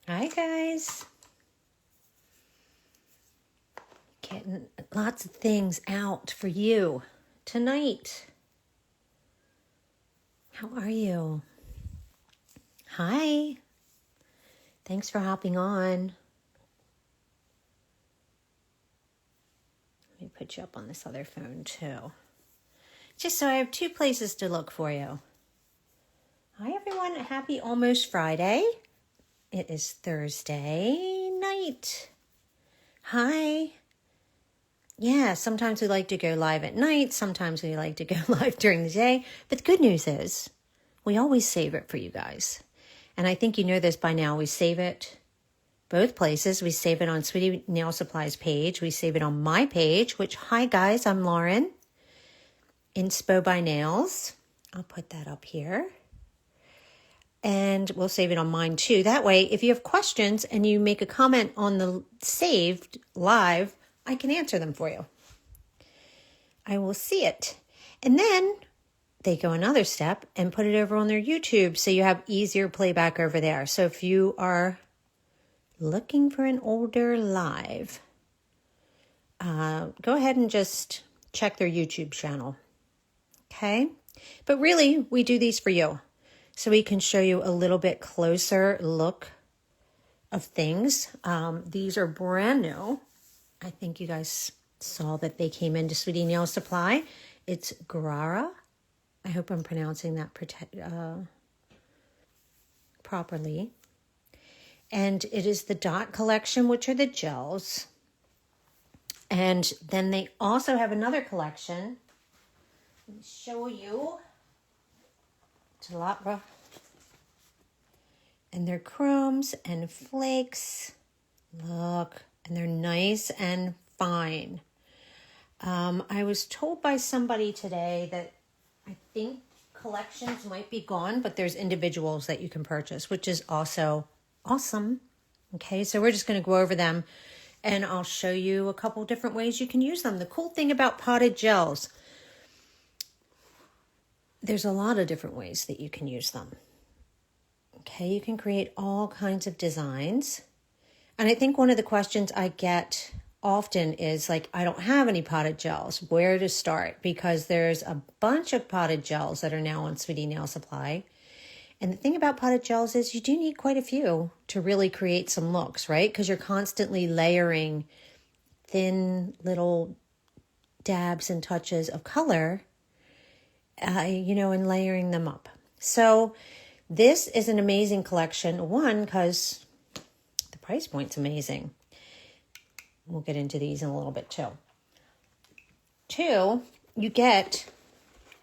Hi guys. Getting lots of things out for you tonight. How are you? Hi. Thanks for hopping on. Let me put you up on this other phone too. Just so I have two places to look for you. Hi everyone. Happy almost Friday. It is Thursday night. Hi. Yeah, sometimes we like to go live at night. Sometimes we like to go live during the day. But the good news is we always save it for you guys. And I think you know this by now. We save it both places. We save it on Sweetie Nail Supply's page. We save it on my page, which, hi guys, I'm Lauren. Inspo by Nails. I'll put that up here. And we'll save it on mine too. That way, if you have questions and you make a comment on the saved live, I can answer them for you. I will see it. And then they go another step and put it over on their YouTube so you have easier playback over there. So if you are looking for an older live, go ahead and just check their YouTube channel. Okay? But really, we do these for you so we can show you a little bit closer look of things. These are brand new. I think you guys saw that they came into Sweetie Nail Supply. It's GRARA. I hope I'm pronouncing that properly. And it is the dot collection, which are the gels. And then they also have another collection. Let me show you. Tilapia. And they're chromes and flakes. Look, and they're nice and fine. I was told by somebody today that I think collections might be gone, but there's individuals that you can purchase, which is also awesome. Okay, so we're just going to go over them and I'll show you a couple different ways you can use them. The cool thing about potted gels, there's a lot of different ways that you can use them. Okay, you can create all kinds of designs. And I think one of the questions I get often is like, I don't have any potted gels. Where to start? Because there's a bunch of potted gels that are now on Sweetie Nail Supply. And the thing about potted gels is you do need quite a few to really create some looks, right? Because you're constantly layering thin little dabs and touches of color, and layering them up. So this is an amazing collection. One, because the price point's amazing. We'll get into these in a little bit too. Two, you get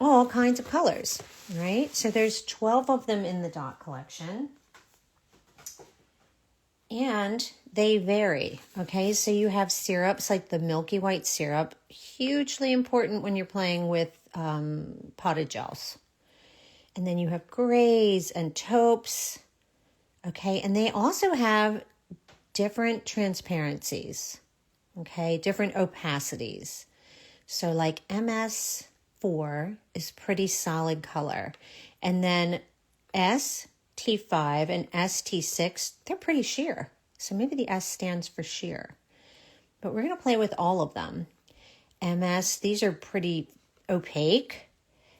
all kinds of colors, right? So there's 12 of them in the dot collection. And they vary, okay? So you have syrups like the Milky White syrup, hugely important when you're playing with potted gels. And then you have grays and taupes, okay? And they also have different transparencies, okay? Different opacities. So like MS4 is pretty solid color. And then ST5 and ST6, they're pretty sheer. So maybe the S stands for sheer. But we're going to play with all of them. MS, these are pretty opaque.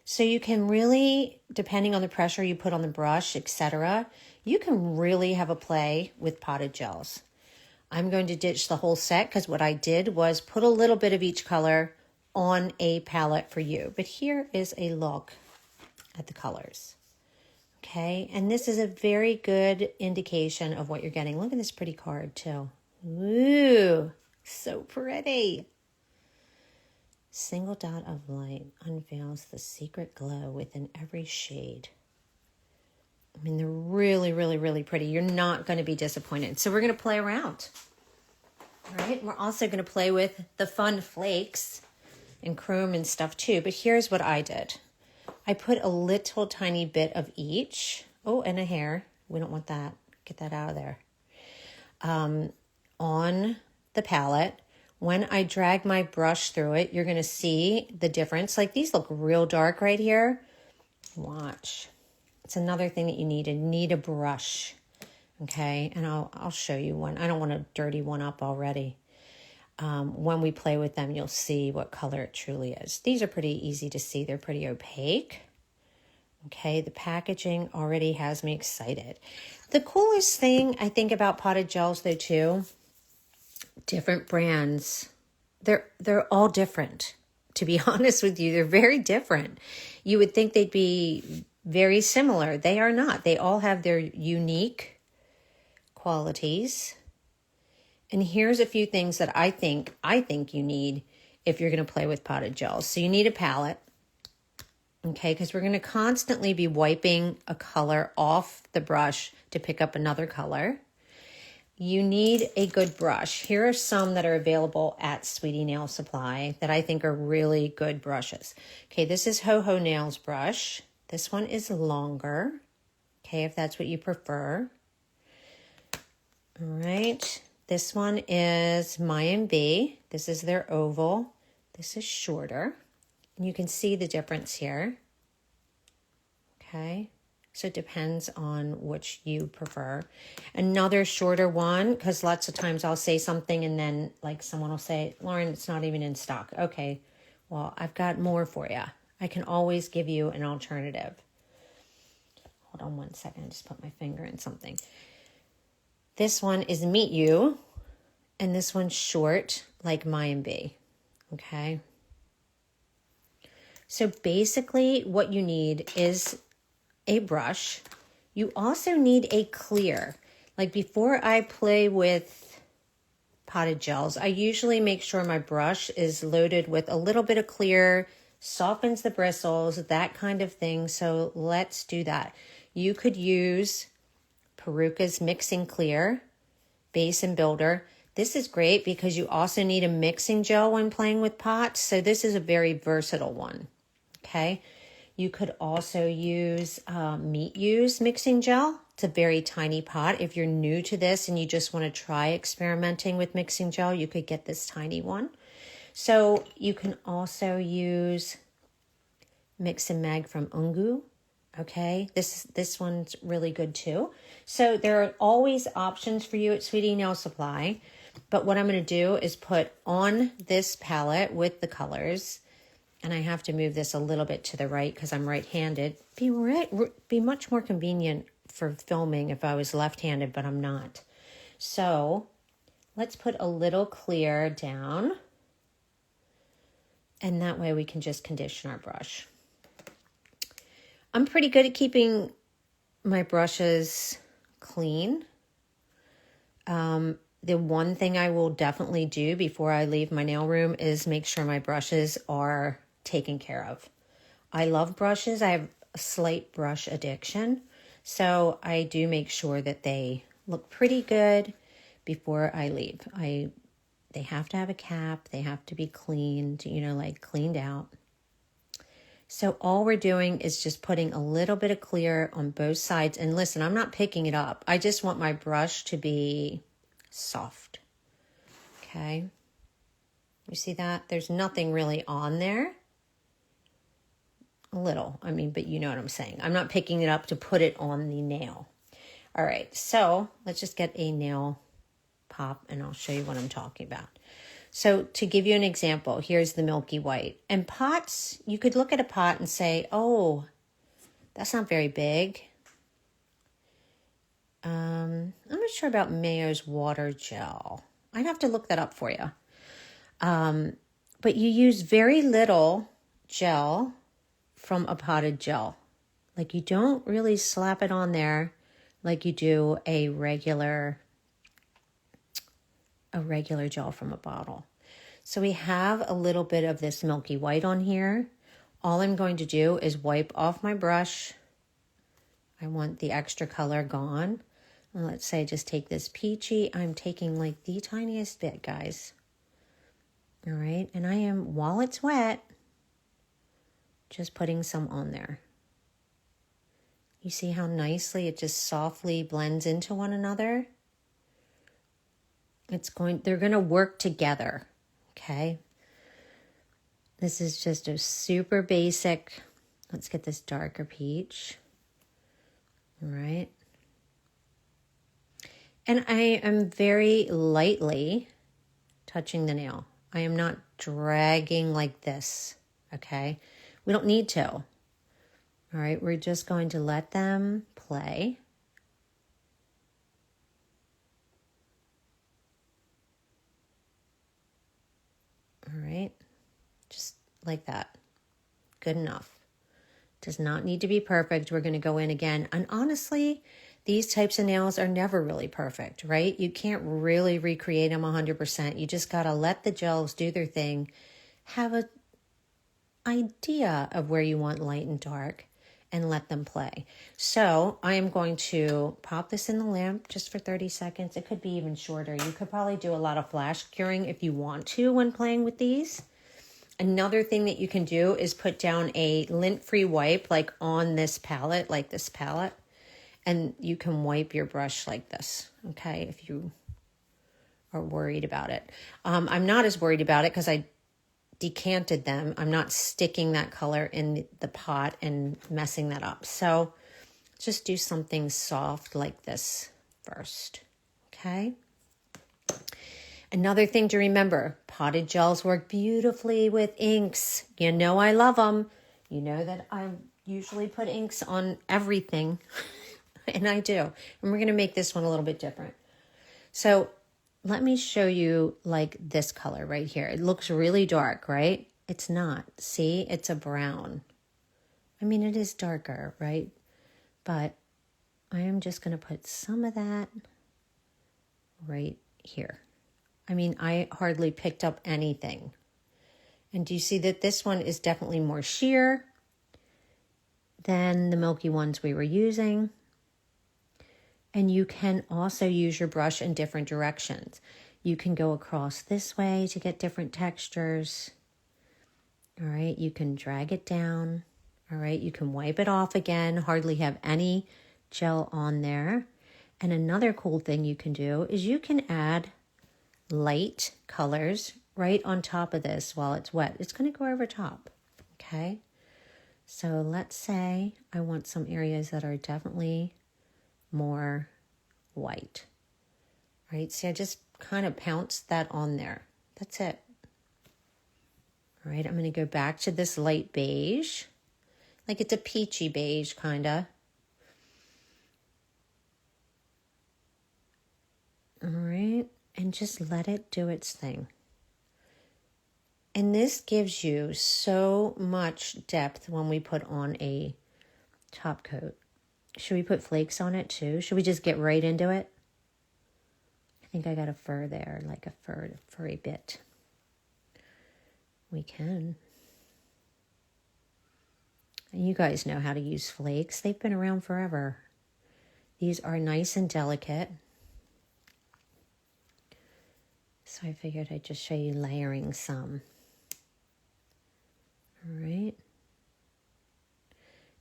So you can really, depending on the pressure you put on the brush, etc., you can really have a play with potted gels. I'm going to ditch the whole set because what I did was put a little bit of each color on a palette for you. But here is a look at the colors. Okay, and this is a very good indication of what you're getting. Look at this pretty card too. Ooh, so pretty. Single dot of light unveils the secret glow within every shade. I mean, they're really, really, really pretty. You're not going to be disappointed. So we're going to play around. All right, we're also going to play with the fun flakes and chrome and stuff too. But here's what I did. I put a little tiny bit of each. Oh, and a hair. We don't want that. Get that out of there. On the palette. When I drag my brush through it, you're going to see the difference. Like these look real dark right here. Watch. It's another thing that you need. You need a brush. Okay, and I'll show you one. I don't want to dirty one up already. When we play with them, you'll see what color it truly is. These are pretty easy to see. They're pretty opaque. Okay, the packaging already has me excited. The coolest thing I think about potted gels though too, different brands, they're all different. To be honest with you, they're very different. You would think they'd be very similar. They are not. They all have their unique qualities. And here's a few things that I think you need if you're going to play with potted gels. So you need a palette. Okay, because we're going to constantly be wiping a color off the brush to pick up another color. You need a good brush. Here are some that are available at Sweetie Nail Supply that I think are really good brushes. Okay, this is Ho Ho Nails brush. This one is longer. Okay, if that's what you prefer. All right, this one is Mayan B. This is their oval. This is shorter. And you can see the difference here. Okay, so it depends on which you prefer. Another shorter one, because lots of times I'll say something and then like someone will say, Lauren, it's not even in stock. Okay, well, I've got more for you. I can always give you an alternative. Hold on one second, I just put my finger in something. This one is Meet You, and this one's short, like Mayan B. Okay. So basically what you need is a brush. You also need a clear. Like before I play with potted gels, I usually make sure my brush is loaded with a little bit of clear, softens the bristles, that kind of thing. So let's do that. You could use Peruka's Mixing Clear, Base and Builder. This is great because you also need a mixing gel when playing with pots. So this is a very versatile one. Okay, you could also use Meet You's mixing gel. It's a very tiny pot. If you're new to this and you just want to try experimenting with mixing gel, you could get this tiny one. So you can also use Mix and Mag from Ungu. Okay, this one's really good too. So there are always options for you at Sweetie Nail Supply. But what I'm going to do is put on this palette with the colors. And I have to move this a little bit to the right because I'm right-handed. Be much more convenient for filming if I was left-handed, but I'm not. So let's put a little clear down. And that way we can just condition our brush. I'm pretty good at keeping my brushes clean. The one thing I will definitely do before I leave my nail room is make sure my brushes are taken care of. I love brushes. I have a slight brush addiction. So I do make sure that they look pretty good before I leave. They have to have a cap. They have to be cleaned, like cleaned out. So all we're doing is just putting a little bit of clear on both sides. And listen, I'm not picking it up. I just want my brush to be soft. Okay. You see that? There's nothing really on there. A little, but you know what I'm saying. I'm not picking it up to put it on the nail. All right, so let's just get a nail pop and I'll show you what I'm talking about. So to give you an example, here's the milky white. And pots, you could look at a pot and say, oh, that's not very big. I'm not sure about Mayo's water gel. I'd have to look that up for you. But you use very little gel from a potted gel. Like you don't really slap it on there like you do a regular gel from a bottle. So we have a little bit of this milky white on here. All I'm going to do is wipe off my brush. I want the extra color gone. And let's say just take this peachy. I'm taking like the tiniest bit, guys. All right, and I am, while it's wet, just putting some on there. You see how nicely it just softly blends into one another? They're going to work together, okay? This is just a super basic, let's get this darker peach. All right. And I am very lightly touching the nail. I am not dragging like this, okay? We don't need to. All right, we're just going to let them play. All right, just like that. Good enough. Does not need to be perfect. We're going to go in again. And honestly, these types of nails are never really perfect, right? You can't really recreate them 100%. You just got to let the gels do their thing. Have an idea of where you want light and dark and let them play. So I am going to pop this in the lamp just for 30 seconds. It could be even shorter. You could probably do a lot of flash curing if you want to when playing with these. Another thing that you can do is put down a lint-free wipe like on this palette, like this palette, and you can wipe your brush like this, okay, if you are worried about it. I'm not as worried about it because I decanted them. I'm not sticking that color in the pot and messing that up. So just do something soft like this first, okay? Another thing to remember, potted gels work beautifully with inks. You know I love them. You know that I usually put inks on everything, and I do. And we're going to make this one a little bit different. So let me show you like this color right here. It looks really dark, right? It's not. See, it's a brown. I mean, it is darker, right? But I am just going to put some of that right here. I mean, I hardly picked up anything. And do you see that this one is definitely more sheer than the milky ones we were using? And you can also use your brush in different directions. You can go across this way to get different textures. All right, you can drag it down. All right, you can wipe it off again, hardly have any gel on there. And another cool thing you can do is you can add light colors right on top of this while it's wet. It's going to go over top, okay? So let's say I want some areas that are definitely more white, right? See, I just kind of pounced that on there. That's it. All right, I'm going to go back to this light beige. Like it's a peachy beige, kind of. All right, and just let it do its thing. And this gives you so much depth when we put on a top coat. Should we put flakes on it too? Should we just get right into it? I think I got a fur there, like a furry bit. We can. And you guys know how to use flakes. They've been around forever. These are nice and delicate. So I figured I'd just show you layering some. All right.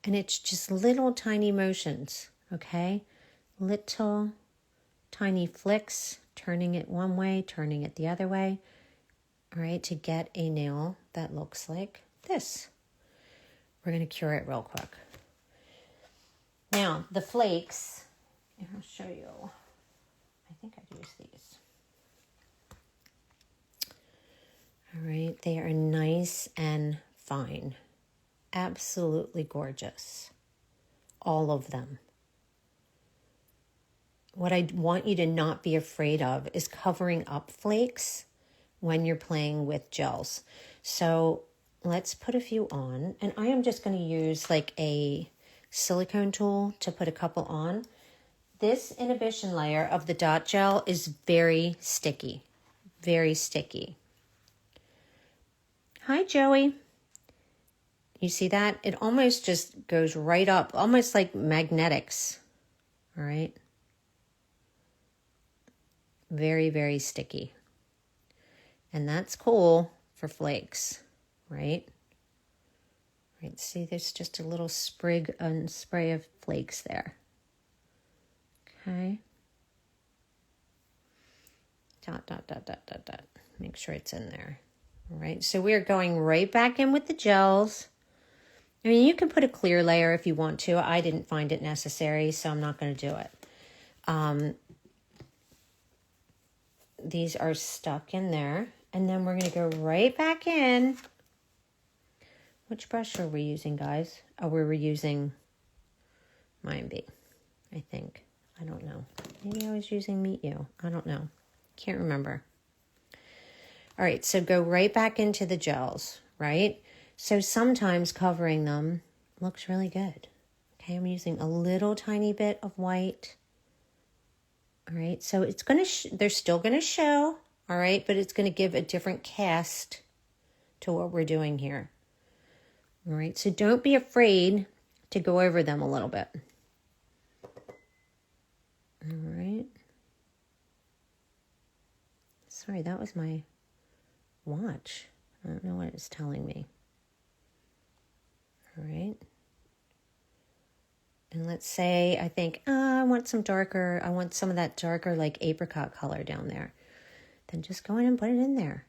And it's just little tiny motions, okay? Little tiny flicks, turning it one way, turning it the other way, all right, to get a nail that looks like this. We're going to cure it real quick. Now, the flakes, I'll show you. I think I've used these. All right, they are nice and fine. Absolutely gorgeous. All of them. What I want you to not be afraid of is covering up flakes when you're playing with gels. So let's put a few on. And I am just going to use like a silicone tool to put a couple on. This inhibition layer of the dot gel is very sticky. Very sticky. Hi, Joey. You see that? It almost just goes right up, almost like magnetics. All right. Very, very sticky. And that's cool for flakes, right? Right, see, there's just a little sprig and spray of flakes there. Okay. Dot, dot, dot, dot, dot, dot. Make sure it's in there. All right, so we're going right back in with the gels. I mean, you can put a clear layer if you want to. I didn't find it necessary, so I'm not going to do it. these are stuck in there. And then we're going to go right back in. Which brush are we using, guys? Oh, we were using Mine B, I think. I don't know. Maybe I was using Meet You. I don't know. Can't remember. All right, so go right back into the gels, right? So sometimes covering them looks really good. Okay, I'm using a little tiny bit of white. All right, so it's going to, they're still going to show, all right, but it's going to give a different cast to what we're doing here. All right, so don't be afraid to go over them a little bit. All right. Sorry, that was my watch. I don't know what it's telling me. All right. And let's say I think, I want some darker, I want some of that darker like apricot color down there. Then just go in and put it in there.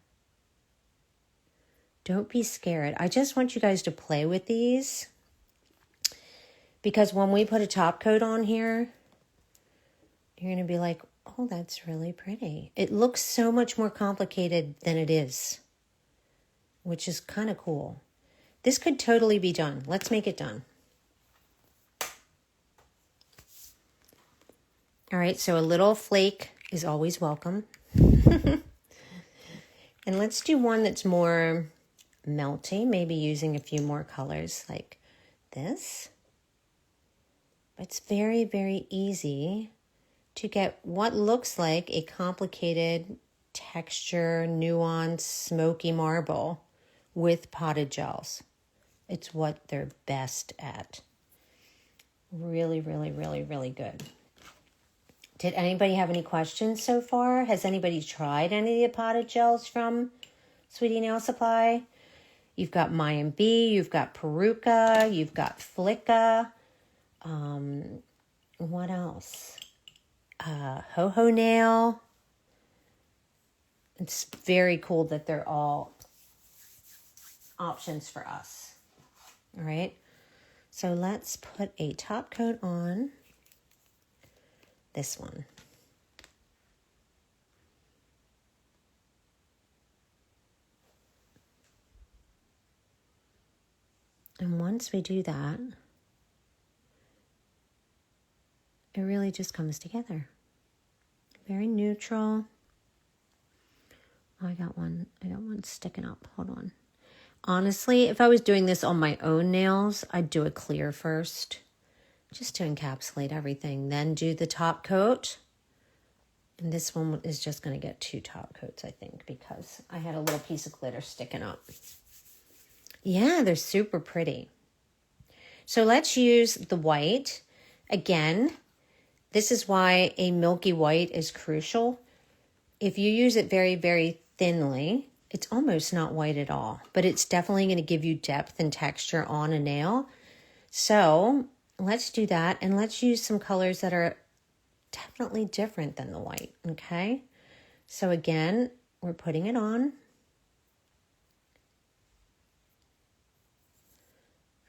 Don't be scared. I just want you guys to play with these. Because when we put a top coat on here, you're going to be like, oh, that's really pretty. It looks so much more complicated than it is, which is kind of cool. This could totally be done. Let's make it done. All right, so a little flake is always welcome. And let's do one that's more melty, maybe using a few more colors like this. It's very, very easy to get what looks like a complicated texture, nuance, smoky marble with potted gels. It's what they're best at. Really, really, really, really good. Did anybody have any questions so far? Has anybody tried any of the potted gels from Sweetie Nail Supply? You've got Mayan B, you've got Peruka, you've got Flicka. What else? Ho Ho Nail. It's very cool that they're all options for us. All right. So let's put a top coat on this one. And once we do that, it really just comes together. Very neutral. Oh, I got one sticking up. Hold on. Honestly, if I was doing this on my own nails, I'd do a clear first, just to encapsulate everything. Then do the top coat. And this one is just going to get 2 top coats, I think, because I had a little piece of glitter sticking up. Yeah, they're super pretty. So let's use the white. Again, this is why a milky white is crucial. If you use it very, very thinly, it's almost not white at all, but it's definitely going to give you depth and texture on a nail. So let's do that, and let's use some colors that are definitely different than the white, okay? So again, we're putting it on.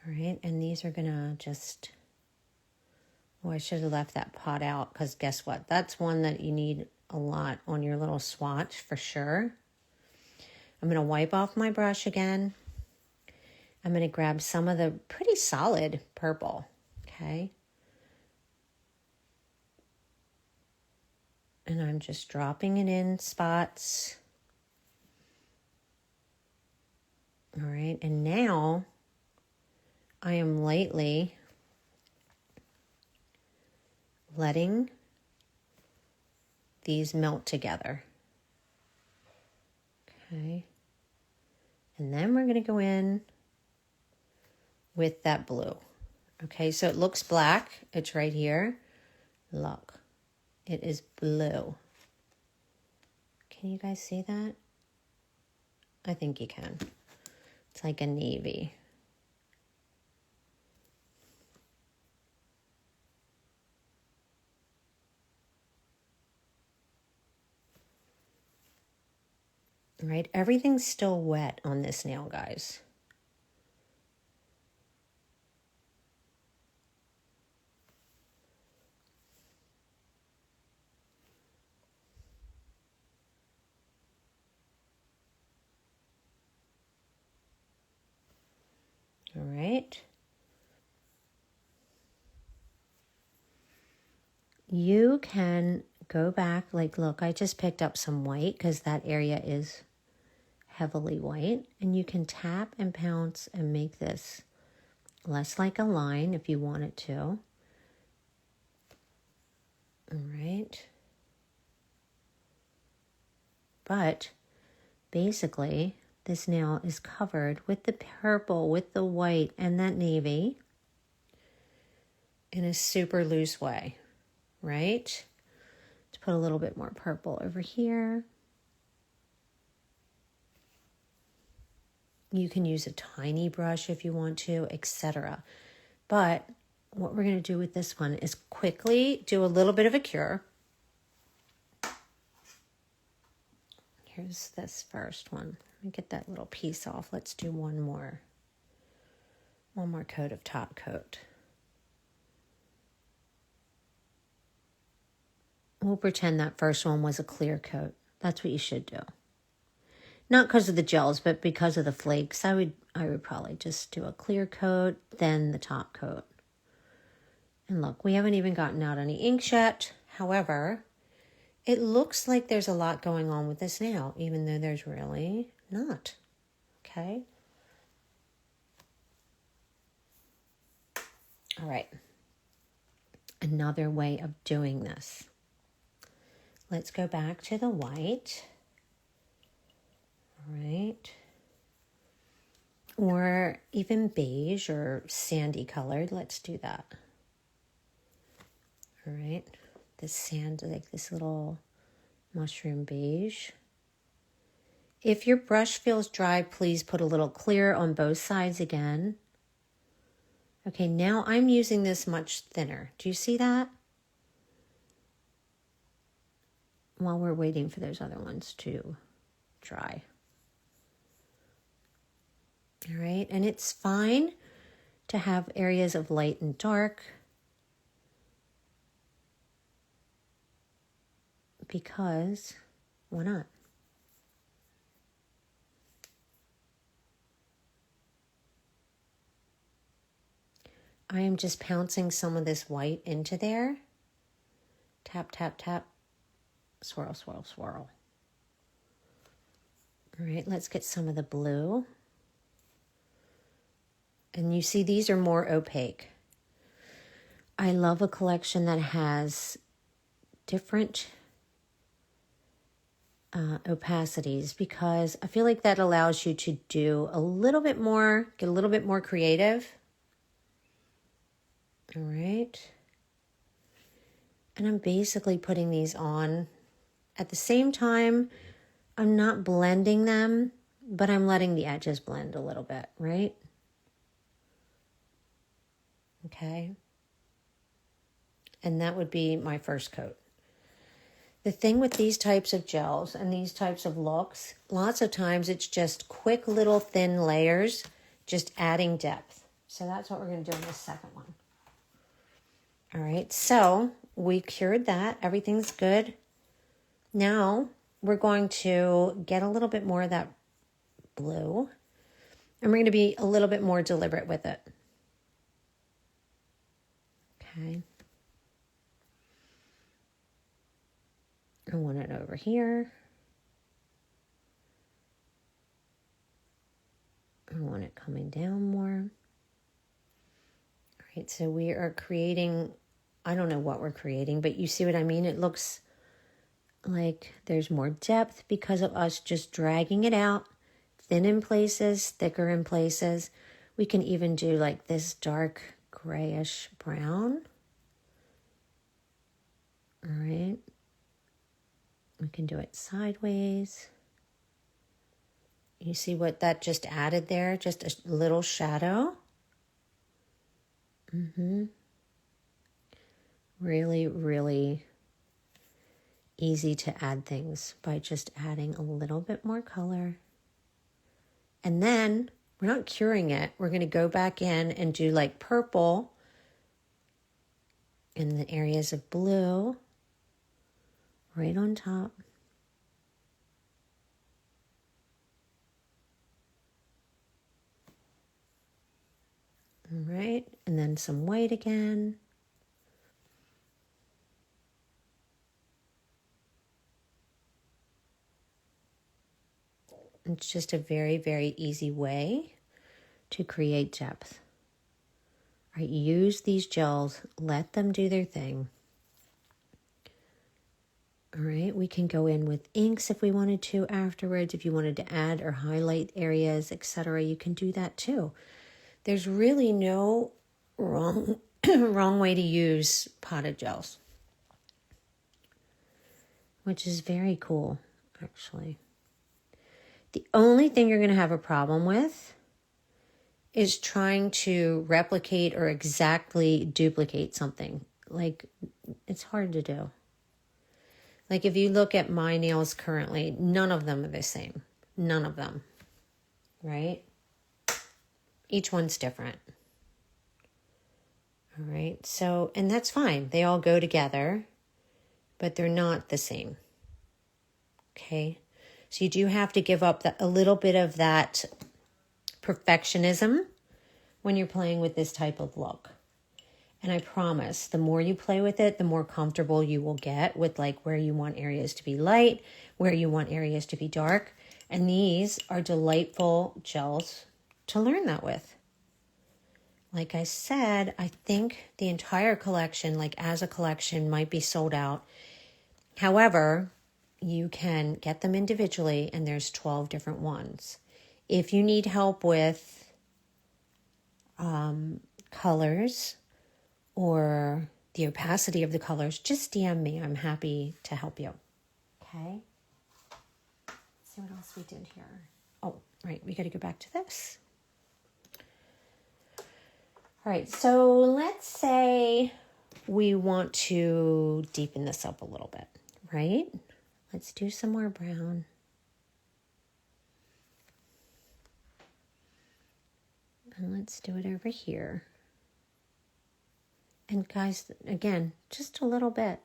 All right, and these are going to just... Oh, I should have left that pot out because guess what? That's one that you need a lot on your little swatch for sure. I'm going to wipe off my brush again. I'm going to grab some of the pretty solid purple, okay? And I'm just dropping it in spots. All right, and now I am lightly letting these melt together. Okay. And then we're going to go in with that blue. Okay, so it looks black. It's right here. Look, it is blue. Can you guys see that? I think you can. It's like a navy. Right? Everything's still wet on this nail, guys. All right. You can go back, like, look, I just picked up some white because that area is heavily white. And you can tap and pounce and make this less like a line if you want it to. All right. But basically, this nail is covered with the purple, with the white, and that navy in a super loose way, right? Let's put a little bit more purple over here. You can use a tiny brush if you want to, etc. But what we're going to do with this one is quickly do a little bit of a cure. Here's this first one. Let me get that little piece off. Let's do one more coat of top coat. We'll pretend that first one was a clear coat. That's what you should do. Not because of the gels, but because of the flakes. I would probably just do a clear coat, then the top coat. And look, we haven't even gotten out any inks yet. However, it looks like there's a lot going on with this nail, even though there's really not. Okay. All right. Another way of doing this. Let's go back to the white. All right. Or even beige or sandy colored. Let's do that. All right. This sand, like this little mushroom beige. If your brush feels dry, please put a little clear on both sides again. Okay, now I'm using this much thinner. Do you see that? While we're waiting for those other ones to dry. All right, and it's fine to have areas of light and dark because why not? I am just pouncing some of this white into there. Tap, tap, tap. Swirl, swirl, swirl. All right, let's get some of the blue. And you see these are more opaque. I love a collection that has different opacities because I feel like that allows you to do a little bit more, get a little bit more creative. All right. And I'm basically putting these on. At the same time, I'm not blending them, but I'm letting the edges blend a little bit, right? Okay. And that would be my first coat. The thing with these types of gels and these types of looks, lots of times it's just quick little thin layers, just adding depth. So that's what we're going to do in the second one. All right, so we cured that. Everything's good. Now we're going to get a little bit more of that blue, and we're going to be a little bit more deliberate with it. Okay. I want it over here. I want it coming down more. All right, so we are creating, I don't know what we're creating, but you see what I mean? It looks like there's more depth because of us just dragging it out, thin in places, thicker in places. We can even do like this dark grayish brown. All right. We can do it sideways. You see what that just added there? Just a little shadow. Really, really easy to add things by just adding a little bit more color. And then we're not curing it. We're going to go back in and do like purple in the areas of blue right on top. right, and then some white again. It's just a very, very easy way to create depth. All right, use these gels, let them do their thing. All right, we can go in with inks if we wanted to afterwards. If you wanted to add or highlight areas, etc., you can do that too. There's really no wrong way to use potted gels, which is very cool, actually. The only thing you're going to have a problem with is trying to replicate or exactly duplicate something. Like, it's hard to do. Like, if you look at my nails currently, none of them are the same. None of them, right? Each one's different. All right, so, and that's fine. They all go together, but they're not the same. Okay, so you do have to give up a little bit of that perfectionism when you're playing with this type of look. And I promise, the more you play with it, the more comfortable you will get with like where you want areas to be light, where you want areas to be dark. And these are delightful gels to learn that with. Like I said, I think the entire collection, like as a collection, might be sold out. However, you can get them individually, and there's 12 different ones. If you need help with colors or the opacity of the colors, just DM me. I'm happy to help you. Okay. Let's see what else we did here. Oh, right. We got to go back to this. All right. So let's say we want to deepen this up a little bit, right? Let's do some more brown. And let's do it over here. And guys, again, just a little bit.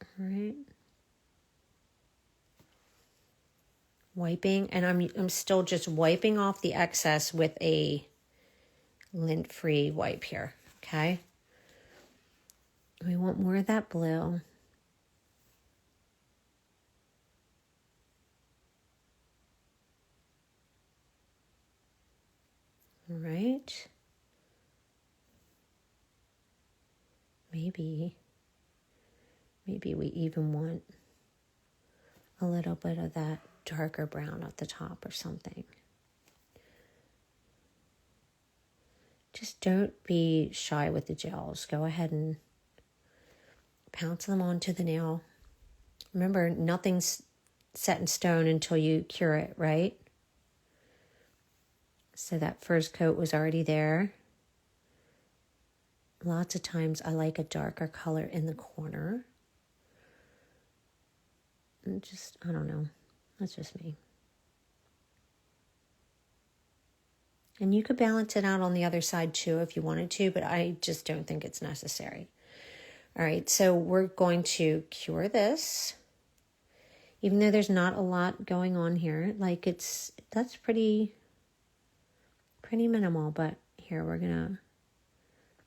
All right. Wiping, and I'm still just wiping off the excess with a lint-free wipe here, okay? We want more of that blue. All right. Maybe we even want a little bit of that darker brown at the top or something. Just don't be shy with the gels. Go ahead and pounce them onto the nail. Remember, nothing's set in stone until you cure it, right? So that first coat was already there. Lots of times I like a darker color in the corner. And just, I don't know. That's just me. And you could balance it out on the other side too if you wanted to, but I just don't think it's necessary. All right, so we're going to cure this. Even though there's not a lot going on here, like that's pretty minimal, but here we're gonna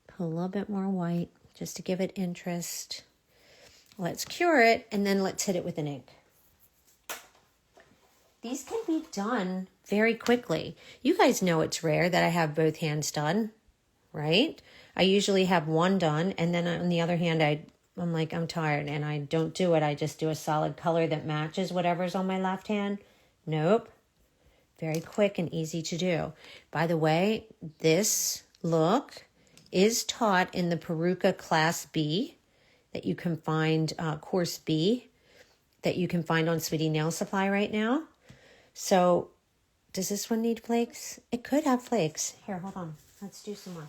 put a little bit more white just to give it interest. Let's cure it, and then let's hit it with an ink. These can be done very quickly. You guys know it's rare that I have both hands done, right? I usually have one done, and then on the other hand, I'm like, I'm tired, and I don't do it. I just do a solid color that matches whatever's on my left hand. Nope. Very quick and easy to do. By the way, this look is taught in the Peruka Class B that you can find, Course B, that you can find on Sweetie Nail Supply right now. So, does this one need flakes? It could have flakes. Here, hold on. Let's do some more.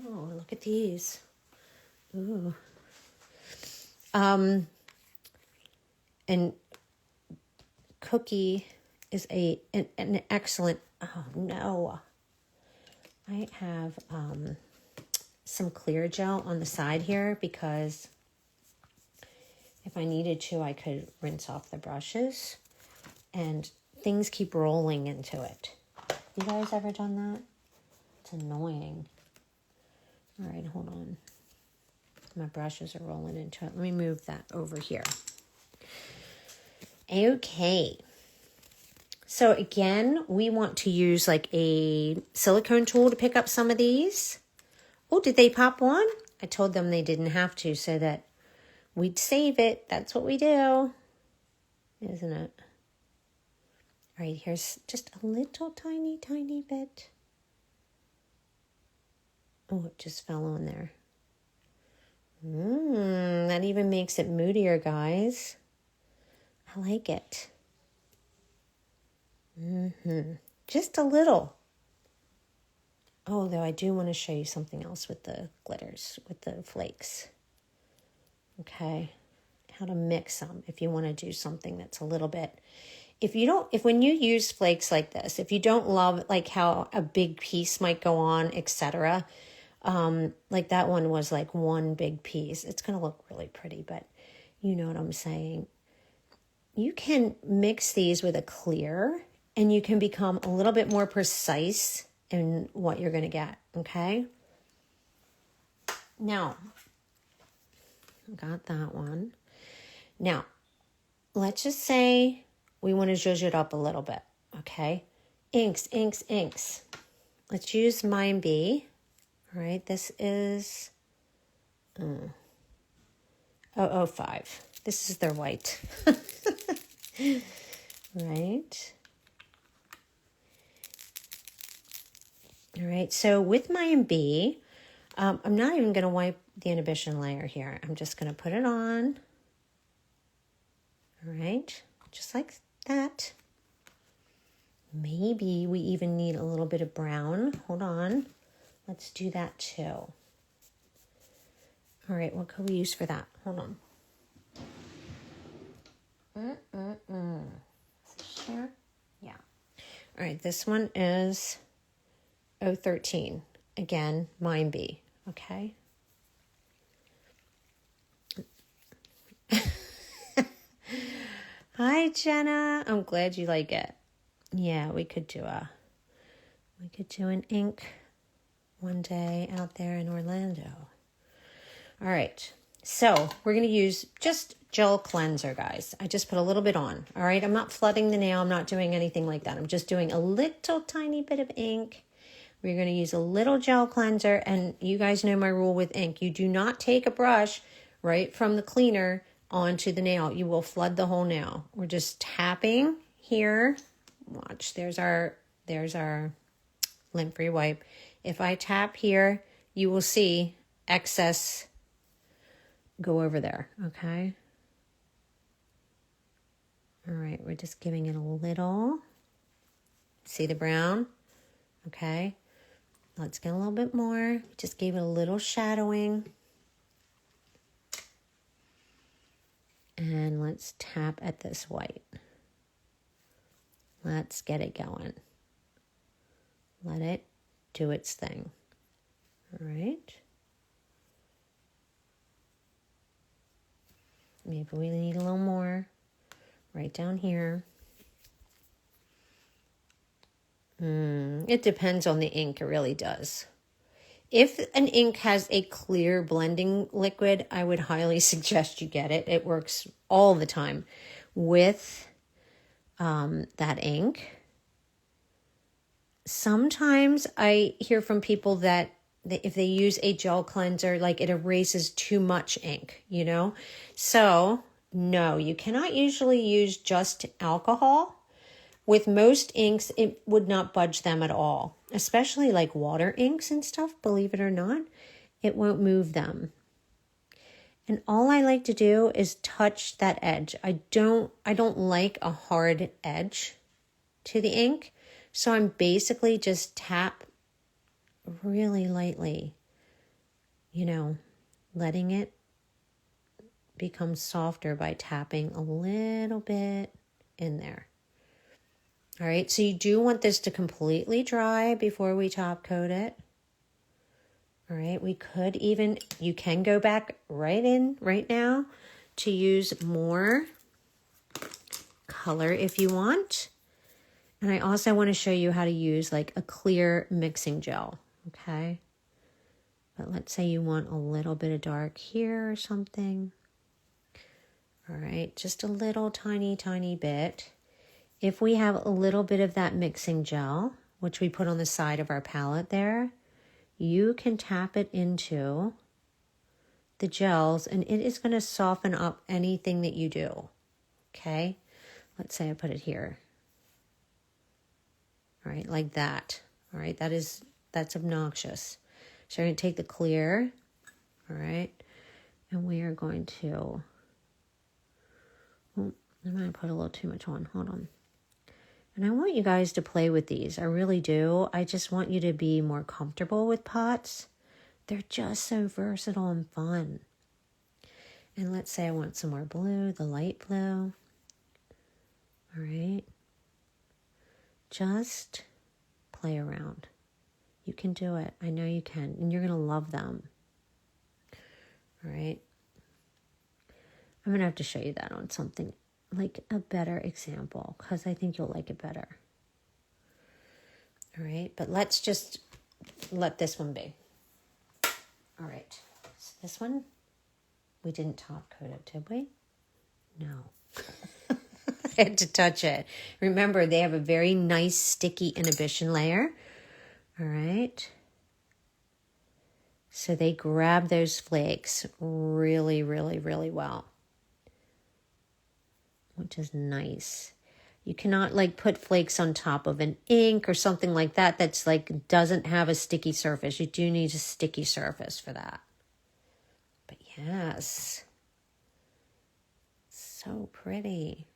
Oh, look at these. Ooh. And Cookie is an excellent, oh no. I have some clear gel on the side here because if I needed to, I could rinse off the brushes. and things keep rolling into it. You guys ever done that? It's annoying. All right, hold on. My brushes are rolling into it. Let me move that over here. Okay. So again, we want to use like a silicone tool to pick up some of these. Oh, did they pop one? I told them they didn't have to so that we'd save it. That's what we do, isn't it? All right, here's just a little tiny, tiny bit. Oh, it just fell on there. That even makes it moodier, guys. I like it. Just a little. Oh, though I do want to show you something else with the glitters, with the flakes. Okay. How to mix them if you want to do something that's a little bit. When you use flakes like this, if you don't love like how a big piece might go on, etc., like that one was like one big piece. It's going to look really pretty, but you know what I'm saying. You can mix these with a clear and you can become a little bit more precise in what you're going to get, okay? Now, got that one. Now, let's just say we want to zhuzh it up a little bit, okay? Inks. Let's use Mine B. All right, this is 005. This is their white. Right. All right, so with Mine B, I'm not even going to wipe the inhibition layer here. I'm just going to put it on. All right, just like that. Maybe we even need a little bit of brown. Hold on. Let's do that too. All right, what could we use for that? Hold on. Is this here? Yeah. All right, this one is 013. Again, Mine B. Okay. Hi, Jenna. I'm glad you like it. Yeah, we could do an ink one day out there in Orlando. All right. So we're going to use just gel cleanser, guys. I just put a little bit on. All right. I'm not flooding the nail. I'm not doing anything like that. I'm just doing a little tiny bit of ink. We're going to use a little gel cleanser. And you guys know my rule with ink. You do not take a brush right from the cleaner onto the nail. You will flood the whole nail. We're just tapping here. Watch, there's our lint-free wipe. If I tap here, you will see excess go over there, okay? All right, we're just giving it a little. See the brown? Okay. Let's get a little bit more. Just gave it a little shadowing. And let's tap at this white. Let's get it going. Let it do its thing. All right. Maybe we need a little more right down here. It depends on the ink. It really does. If an ink has a clear blending liquid, I would highly suggest you get it. It works all the time with that ink. Sometimes I hear from people that if they use a gel cleanser, like it erases too much ink, you know? So, no, you cannot usually use just alcohol. With most inks, it would not budge them at all, especially like water inks and stuff, believe it or not. It won't move them. And all I like to do is touch that edge. I don't like a hard edge to the ink. So I'm basically just tap really lightly, you know, letting it become softer by tapping a little bit in there. All right, so you do want this to completely dry before we top coat it. All right, you can go back right now to use more color if you want. And I also want to show you how to use like a clear mixing gel, okay? But let's say you want a little bit of dark here or something. All right, just a little tiny bit. If we have a little bit of that mixing gel, which we put on the side of our palette there, you can tap it into the gels and it is going to soften up anything that you do, okay? Let's say I put it here. All right, like that. All right, that's obnoxious. So I'm going to take the clear, all right, and we are going to, oh, I might have put a little too much on, hold on. And I want you guys to play with these, I really do. I just want you to be more comfortable with pots. They're just so versatile and fun. And let's say I want some more blue, the light blue, all right. Just play around. You can do it. I know you can. And you're going to love them. All right. I'm going to have to show you that on something like a better example because I think you'll like it better. All right. But let's just let this one be. All right. So this one, we didn't top coat it, did we? No. I had to touch it. Remember, they have a very nice sticky inhibition layer. All right. So they grab those flakes really well, which is nice. You cannot like put flakes on top of an ink or something like that that's like doesn't have a sticky surface. You do need a sticky surface for that. But yes, so pretty.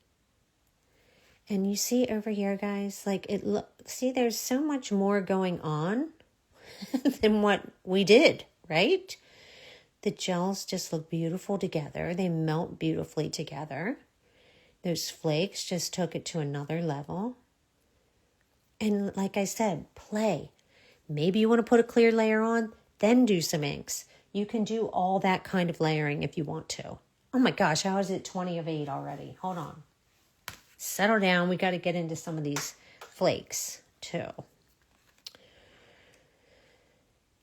And you see over here, guys, like see, there's so much more going on than what we did, right? The gels just look beautiful together. They melt beautifully together. Those flakes just took it to another level. And like I said, play. Maybe you want to put a clear layer on, then do some inks. You can do all that kind of layering if you want to. Oh my gosh, how is it 20 of 8 already? Hold on. Settle down. We got to get into some of these flakes too.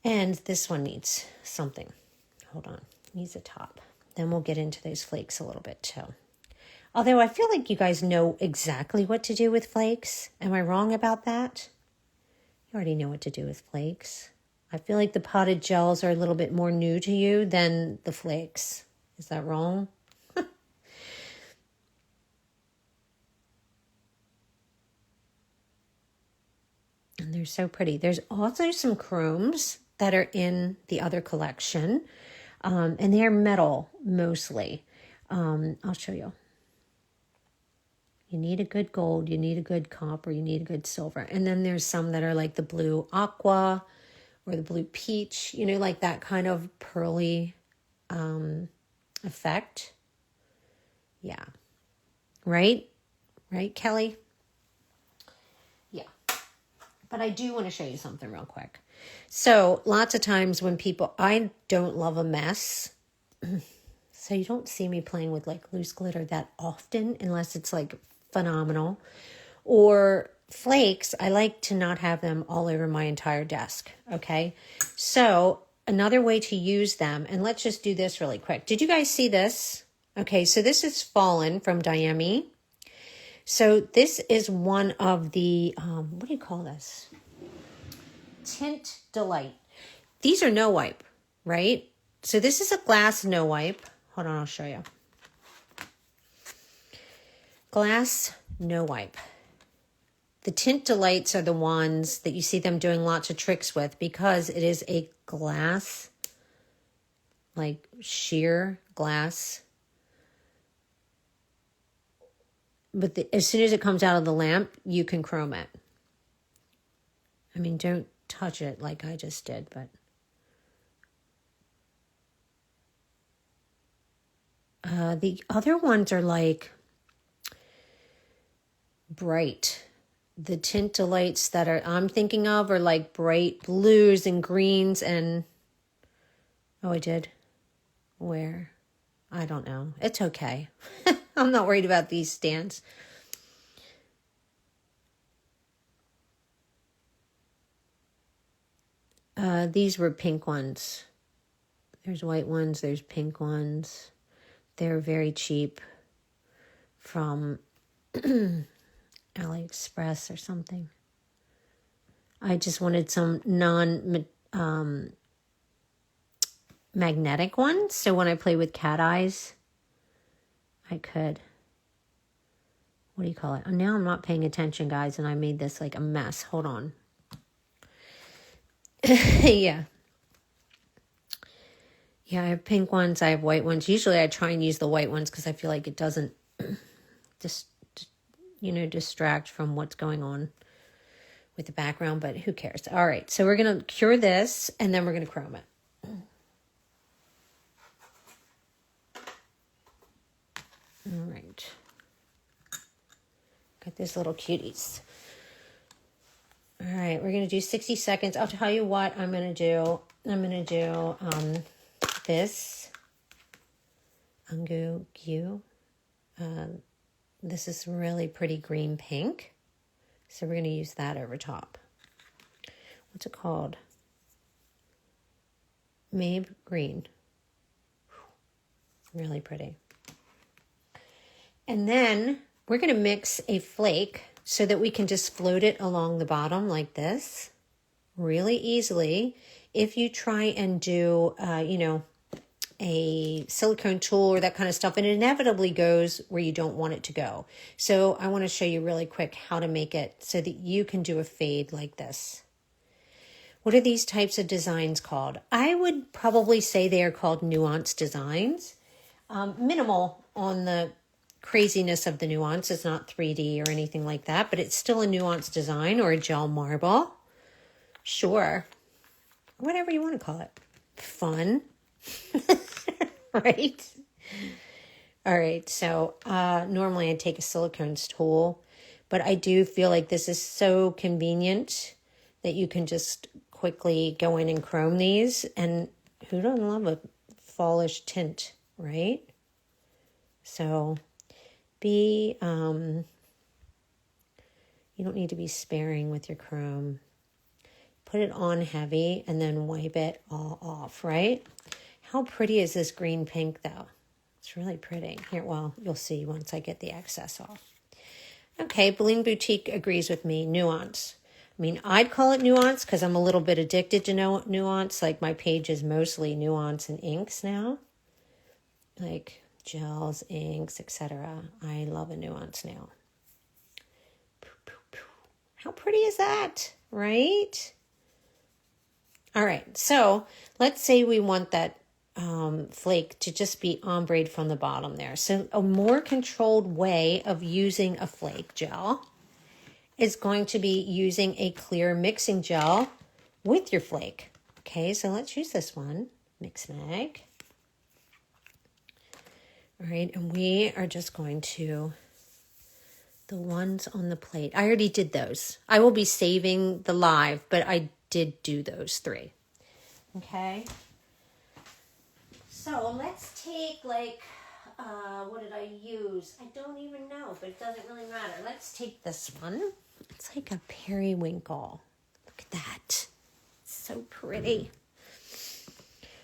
And this one needs something. Hold on. Needs a top. Then we'll get into those flakes a little bit too. Although I feel like you guys know exactly what to do with flakes. Am I wrong about that? You already know what to do with flakes. I feel like the potted gels are a little bit more new to you than the flakes. Is that wrong? And they're so pretty. There's also some chromes that are in the other collection. And they're metal mostly. I'll show you. You need a good gold. You need a good copper. You need a good silver. And then there's some that are like the blue aqua or the blue peach. You know, like that kind of pearly effect. Yeah. Right? Right, Kelly? But I do want to show you something real quick. So lots of times when I don't love a mess. So you don't see me playing with like loose glitter that often unless it's like phenomenal. Or flakes, I like to not have them all over my entire desk. Okay. So another way to use them, and let's just do this really quick. Did you guys see this? Okay. So this is Fallen from Diami. So this is one of the, what do you call this? Tint Delight. These are no wipe, right? So this is a glass no wipe. Hold on, I'll show you. Glass no wipe. The Tint Delights are the ones that you see them doing lots of tricks with because it is a glass, like sheer glass. But as soon as it comes out of the lamp, you can chrome it. I mean, don't touch it like I just did, but. The other ones are like bright. The Tint Delights that I'm thinking of are like bright blues and greens and. Oh, I did? Where? I don't know. It's okay. I'm not worried about these stands. These were pink ones. There's white ones, there's pink ones. They're very cheap from AliExpress or something. I just wanted some magnetic ones, so when I play with cat eyes, I could, what do you call it? Oh, now I'm not paying attention, guys, and I made this like a mess. Hold on. Yeah, I have pink ones, I have white ones. Usually I try and use the white ones because I feel like it doesn't just, distract from what's going on with the background, but who cares? All right, so we're going to cure this, and then we're going to chrome it. All right. Got these little cuties. All right, we're going to do 60 seconds. I'll tell you what I'm going to do. I'm going to do this. Angu Gyu. This is really pretty green pink. So we're going to use that over top. What's it called? Mabe green. Really pretty. And then we're going to mix a flake so that we can just float it along the bottom like this really easily. If you try and do, a silicone tool or that kind of stuff, and it inevitably goes where you don't want it to go. So I want to show you really quick how to make it so that you can do a fade like this. What are these types of designs called? I would probably say they are called nuance designs. Minimal on the craziness of the nuance. It's not 3D or anything like that, but it's still a nuance design or a gel marble. Sure. Whatever you want to call it. Fun. Right? All right, so normally I take a silicone tool, but I do feel like this is so convenient that you can just quickly go in and chrome these. And who doesn't love a fallish tint, right? So you don't need to be sparing with your chrome. Put it on heavy and then wipe it all off, right? How pretty is this green pink though? It's really pretty. Here, well, you'll see once I get the excess off. Okay, Bling Boutique agrees with me. Nuance. I mean, I'd call it nuance because I'm a little bit addicted to nuance. Like my page is mostly nuance and inks now. Like gels, inks, etc. I love a nuance now. How pretty is that, right? All right, so let's say we want that flake to just be ombre'd from the bottom there. So a more controlled way of using a flake gel is going to be using a clear mixing gel with your flake. Okay, so let's use this one, Mix Mag. All right, and we are just going to, the ones on the plate. I already did those. I will be saving the live, but I did do those 3. Okay. So let's take what did I use? I don't even know, but it doesn't really matter. Let's take this one. It's like a periwinkle. Look at that. It's so pretty.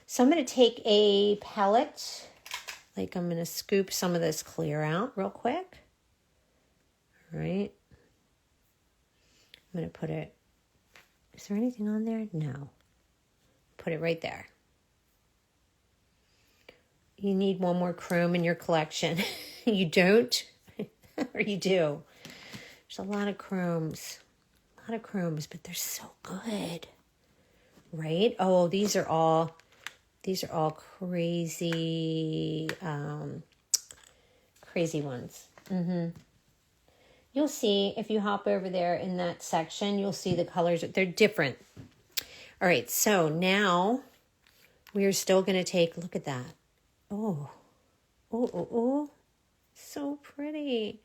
So I'm going to take a palette. Like I'm going to scoop some of this clear out real quick. All right. I'm going to put it. Is there anything on there? No. Put it right there. You need one more chrome in your collection. You don't? Or you do? There's a lot of chromes. But they're so good. Right? Oh, these are all crazy, crazy ones. You'll see if you hop over there in that section, you'll see the colors. They're different. All right, so now we are still going to take, look at that. Oh, so pretty.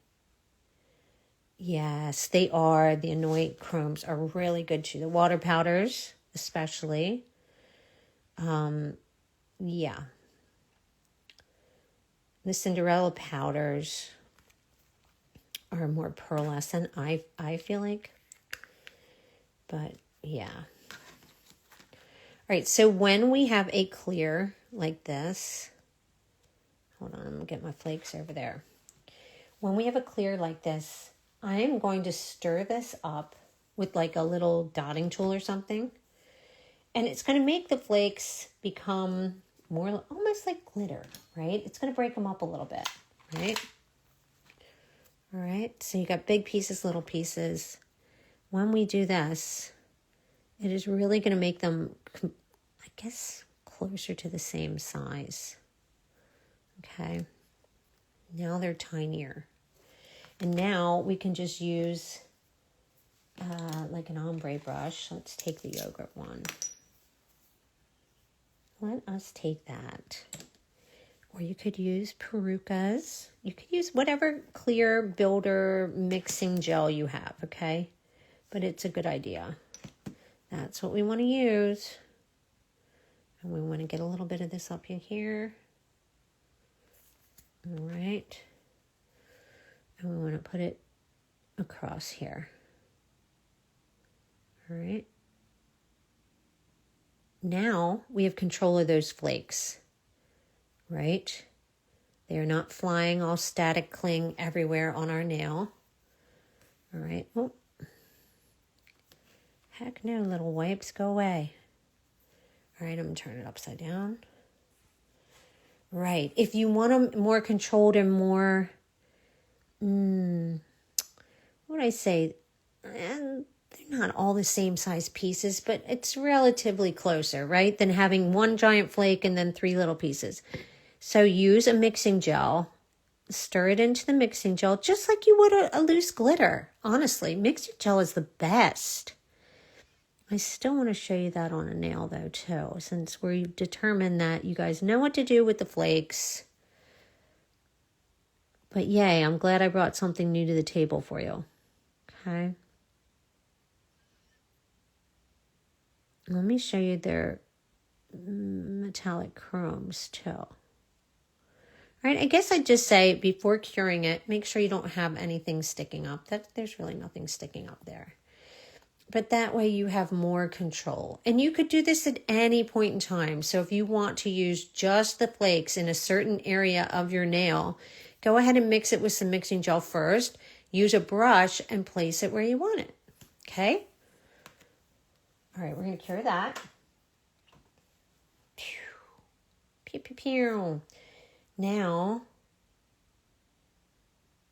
Yes, they are. The Annoy chromes are really good too. The water powders, especially. Yeah. The Cinderella powders are more pearlescent, I feel like. But yeah. right, so when we have a clear like this, hold on, I'm going to get my flakes over there. When we have a clear like this, I am going to stir this up with like a little dotting tool or something. And it's going to make the flakes become more almost like glitter, right? It's going to break them up a little bit, right? All right, so you got big pieces, little pieces. When we do this, it is really going to make them, I guess, closer to the same size. Okay, now they're tinier. And now we can just use like an ombre brush. Let's take the yogurt one. Let us take that. Or you could use Perucas. You could use whatever clear builder mixing gel you have, okay? But it's a good idea. That's what we want to use. And we want to get a little bit of this up in here. All right. And we want to put it across here. All right. Now we have control of those flakes, right? They are not flying all static cling everywhere on our nail. All right. Oh. Heck no, little wipes, go away. All right, I'm going to turn it upside down. Right. If you want them more controlled and more, what would I say? They're not all the same size pieces, but it's relatively closer, right? Than having one giant flake and then 3 little pieces. So use a mixing gel. Stir it into the mixing gel just like you would a loose glitter. Honestly, mixing gel is the best. I still want to show you that on a nail though too, since we've determined that you guys know what to do with the flakes. But yay, I'm glad I brought something new to the table for you. Okay. Let me show you their metallic chromes too. All right, I guess I'd just say before curing it, make sure you don't have anything sticking up. There's really nothing sticking up there. But that way you have more control. And you could do this at any point in time. So if you want to use just the flakes in a certain area of your nail, go ahead and mix it with some mixing gel first. Use a brush and place it where you want it. Okay? All right, we're going to cure that. Pew, pew, pew. Now,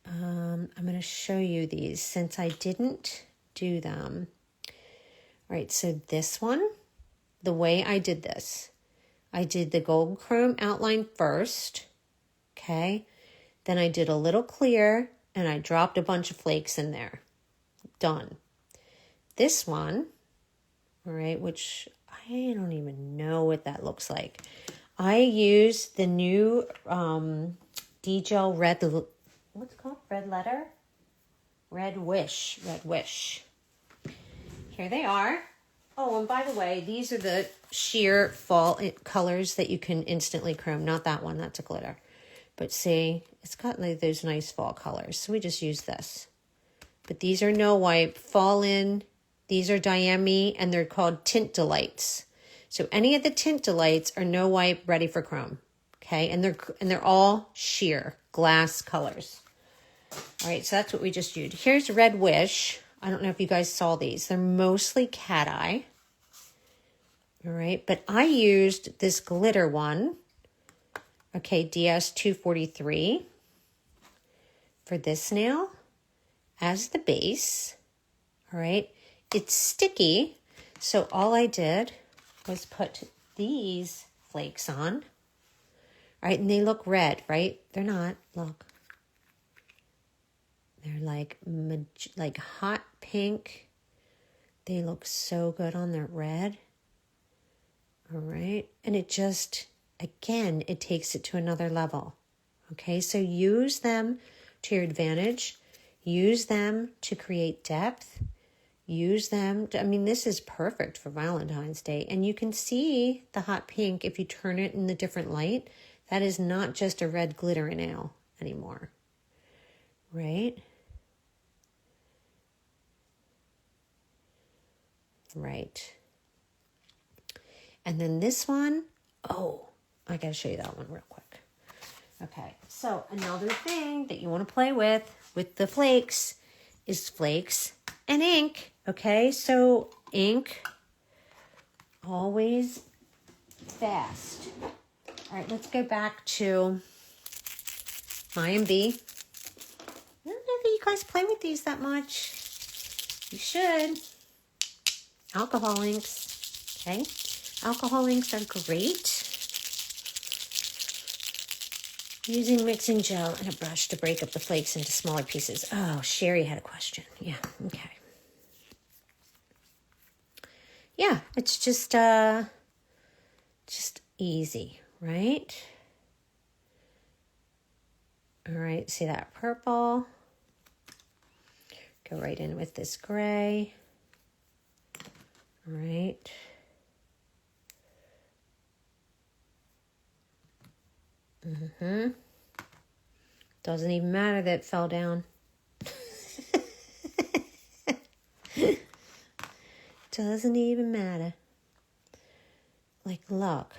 I'm going to show you these since I didn't do them. All right, so this one, the way I did this, I did the gold chrome outline first, okay? Then I did a little clear and I dropped a bunch of flakes in there. Done. This one, all right, which I don't even know what that looks like. I used the new D-Gel Red, what's it called? Red Letter? Red Wish. Here they are. Oh, and by the way, these are the sheer fall colors that you can instantly chrome. Not that one, that's a glitter. But see, it's got like those nice fall colors. So we just use this. But these are no wipe, fall in. These are Diami, and they're called Tint Delights. So any of the Tint Delights are no wipe, ready for chrome. Okay, and they're all sheer glass colors. All right, so that's what we just used. Here's Red Wish. I don't know if you guys saw these. They're mostly cat eye. All right, but I used this glitter one. Okay, DS243 for this nail as the base. All right, it's sticky. So all I did was put these flakes on. All right, and they look red, right? They're not, look. They're like hot pink. They look so good on their red. All right. And it just, again, it takes it to another level. Okay. So use them to your advantage. Use them to create depth. Use them to, I mean, this is perfect for Valentine's Day. And you can see the hot pink if you turn it in the different light. That is not just a red glitter nail anymore. Right? Right. And then this one, oh, I got to show you that one real quick. Okay, so another thing that you want to play with the flakes is flakes and ink. Okay, so ink, always fast. All right, let's go back to I&B. I don't know that you guys play with these that much. You should. Alcohol inks. Okay. Alcohol inks are great. Using mixing gel and a brush to break up the flakes into smaller pieces. Oh, Sherry had a question. Yeah, okay. Yeah, it's just easy, right? All right, see that purple? Go right in with this gray. All right. Doesn't even matter that it fell down. Doesn't even matter. Like, look.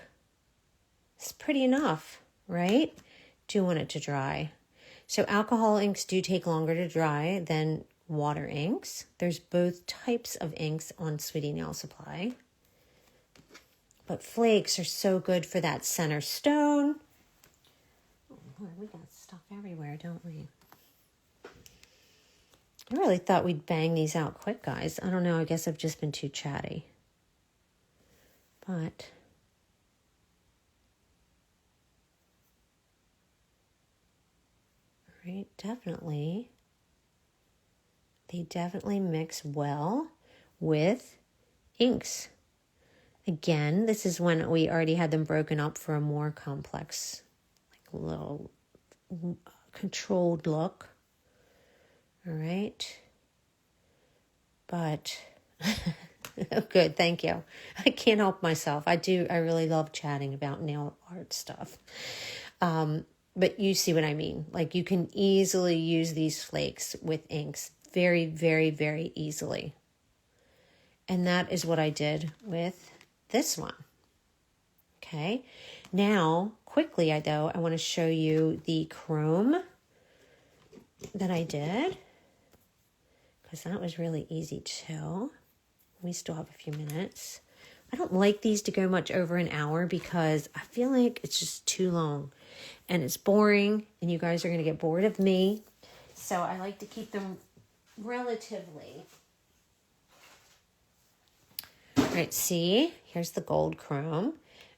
It's pretty enough, right? Do want it to dry. So alcohol inks do take longer to dry than water inks. There's both types of inks on Sweetie Nail Supply. But flakes are so good for that center stone. Oh, Lord, we got stuff everywhere, don't we? I really thought we'd bang these out quick, guys. I don't know. I guess I've just been too chatty. But right, definitely. They definitely mix well with inks. Again, this is when we already had them broken up for a more complex, like little controlled look. All right. But oh, good, thank you. I can't help myself. I really love chatting about nail art stuff. But you see what I mean. Like, you can easily use these flakes with inks very, very, very easily. And that is what I did with this one. Okay. Now, quickly, I want to show you the chrome that I did, because that was really easy too. We still have a few minutes. I don't like these to go much over an hour because I feel like it's just too long and it's boring and you guys are going to get bored of me. So I like to keep them relatively. All right, see, here's the gold chrome.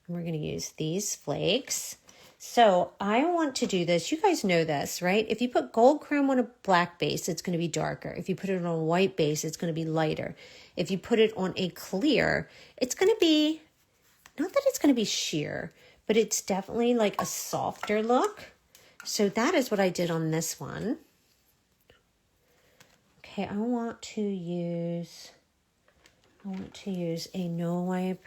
And we're going to use these flakes. So I want to do this. You guys know this, right? If you put gold chrome on a black base, it's going to be darker. If you put it on a white base, it's going to be lighter. If you put it on a clear, it's going to be, not that it's going to be sheer, but it's definitely like a softer look. So that is what I did on this one. Okay, I want to use a no wipe.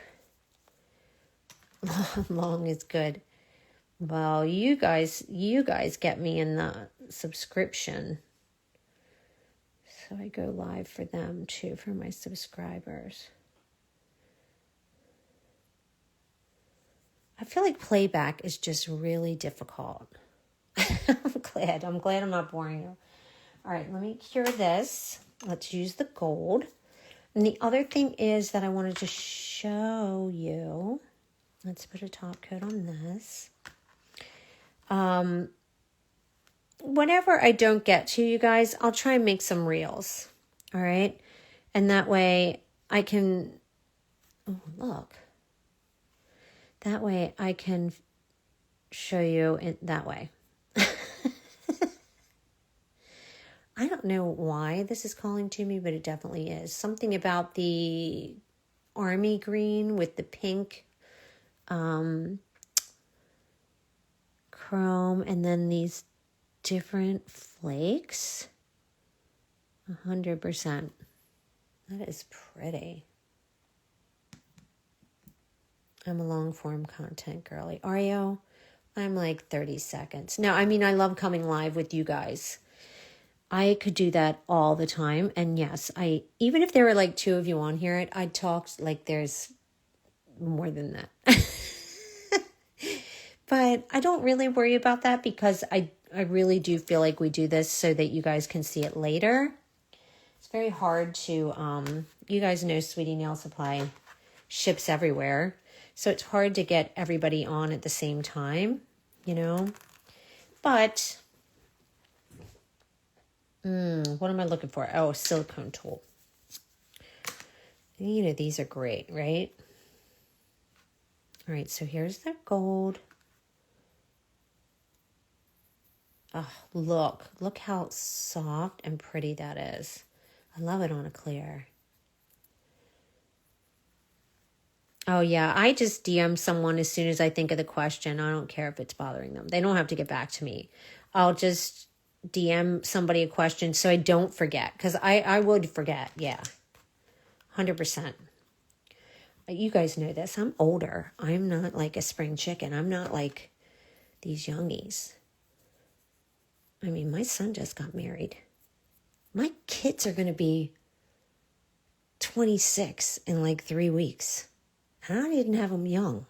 Long is good. Well, you guys get me in the subscription. So I go live for them too, for my subscribers. I feel like playback is just really difficult. I'm glad I'm not boring you. All right, let me cure this. Let's use the gold. And the other thing is that I wanted to show you. Let's put a top coat on this. Whatever I don't get to, you guys, I'll try and make some reels. All right. And that way I can, oh, look. That way I can show you in that way. I don't know why this is calling to me, but it definitely is. Something about the army green with the pink chrome and then these different flakes. 100%. That is pretty. I'm a long form content girly. Are you? I'm like 30 seconds. No, I mean, I love coming live with you guys. I could do that all the time. And yes, even if there were like two of you on here, I'd talk like there's more than that. But I don't really worry about that because I really do feel like we do this so that you guys can see it later. It's very hard to, you guys know Sweetie Nail Supply ships everywhere. So it's hard to get everybody on at the same time, you know. But, what am I looking for? Oh, a silicone tool. You know, these are great, right? All right, so here's the gold. Oh, look how soft and pretty that is. I love it on a clear. Oh yeah, I just DM someone as soon as I think of the question. I don't care if it's bothering them. They don't have to get back to me. I'll just DM somebody a question so I don't forget, because I would forget. Yeah, 100%. You guys know this. I'm older. I'm not like a spring chicken. I'm not like these youngies. I mean, my son just got married. My kids are going to be 26 in like 3 weeks. And I didn't have them young.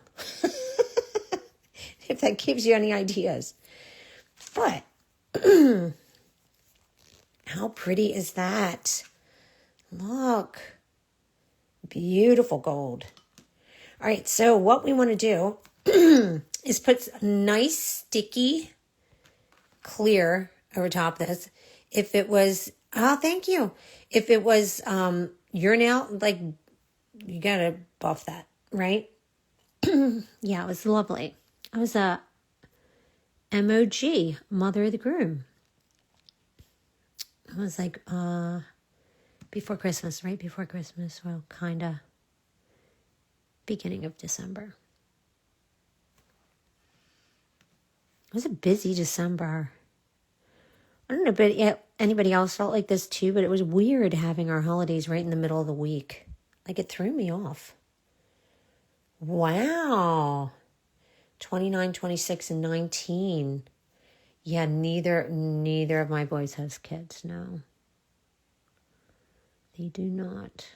If that gives you any ideas. But how pretty is that? Look. Beautiful gold. All right, so what we want to do is put a nice sticky clear over top of this. If it was, oh, thank you. If it was your nail, like, you got to buff that, right? Yeah, it was lovely. I was a MOG, Mother of the Groom. It was like before Christmas, right before Christmas. Well, kind of beginning of December. It was a busy December. I don't know, but anybody else felt like this too, but it was weird having our holidays right in the middle of the week. Like, it threw me off. Wow. 29, 26, and 19. Yeah, neither of my boys has kids, no. They do not.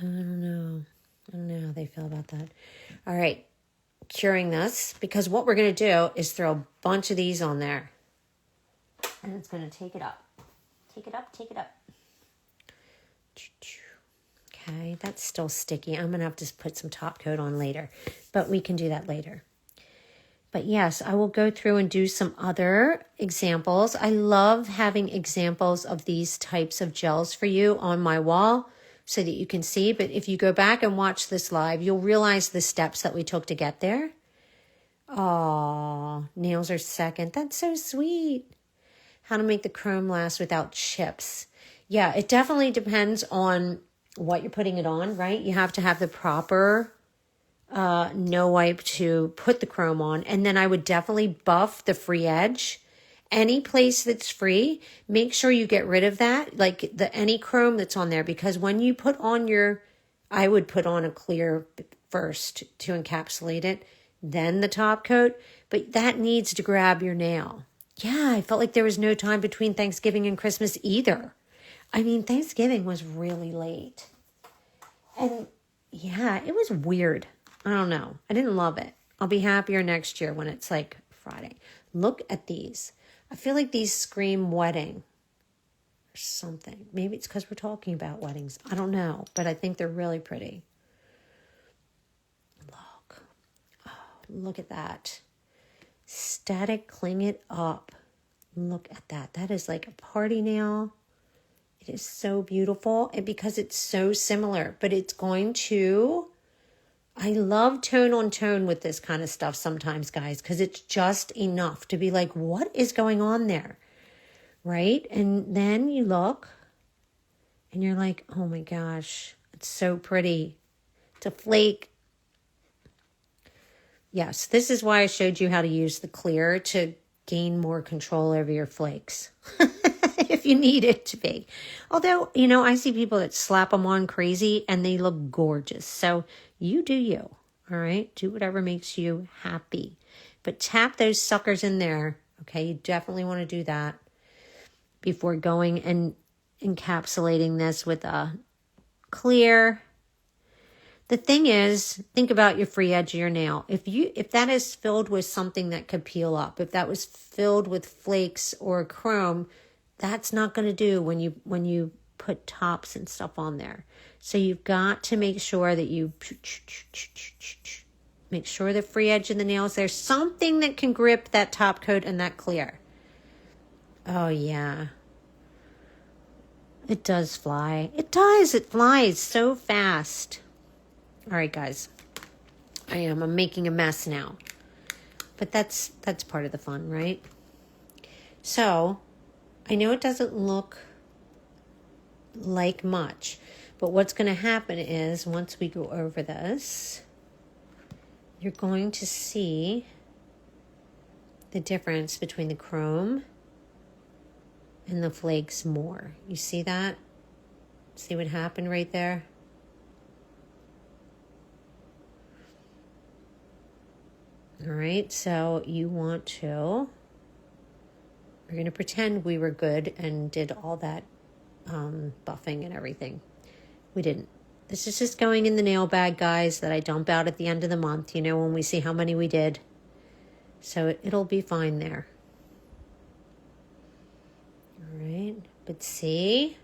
I don't know how they feel about that. All right, curing this, because what we're going to do is throw a bunch of these on there. And it's going to take it up. Take it up, take it up. Okay, that's still sticky. I'm going to have to put some top coat on later, but we can do that later. But yes, I will go through and do some other examples. I love having examples of these types of gels for you on my wall so that you can see. But if you go back and watch this live, you'll realize the steps that we took to get there. Oh, nails are second. That's so sweet. How to make the chrome last without chips. Yeah, it definitely depends on what you're putting it on, right? You have to have the proper no wipe to put the chrome on. And then I would definitely buff the free edge. Any place that's free, make sure you get rid of that, like any chrome that's on there, because when you put on I would put on a clear first to encapsulate it, then the top coat, but that needs to grab your nail. Yeah, I felt like there was no time between Thanksgiving and Christmas either. I mean, Thanksgiving was really late. And yeah, it was weird. I don't know. I didn't love it. I'll be happier next year when it's like Friday. Look at these. I feel like these scream wedding or something. Maybe it's because we're talking about weddings. I don't know, but I think they're really pretty. Look. Oh, look at that. Static Cling It Up. Look at that. That is like a party nail. It is so beautiful, and because it's so similar, but it's going to, I love tone on tone with this kind of stuff sometimes, guys, because it's just enough to be like, what is going on there? Right? And then you look and you're like, oh my gosh, it's so pretty. It's a flake. Yes, this is why I showed you how to use the clear to gain more control over your flakes. If you need it to be. Although, I see people that slap them on crazy and they look gorgeous. So you do you, all right? Do whatever makes you happy. But tap those suckers in there, okay? You definitely want to do that before going. And encapsulating this with a clear. The thing is, think about your free edge of your nail. If that is filled with something that could peel up, if that was filled with flakes or chrome, that's not going to do when you put tops and stuff on there. So you've got to make sure that you make sure the free edge of the nails, there's something that can grip that top coat and that clear. Oh yeah. It does fly. It does. It flies so fast. All right, guys. I'm making a mess now. But that's part of the fun, right? So, I know it doesn't look like much, but what's going to happen is once we go over this, you're going to see the difference between the chrome and the flakes more. You see that? See what happened right there? All right, so you want to, we're going to pretend we were good and did all that buffing and everything. We didn't. This is just going in the nail bag, guys, that I dump out at the end of the month, when we see how many we did. So it'll be fine there. All right, but see,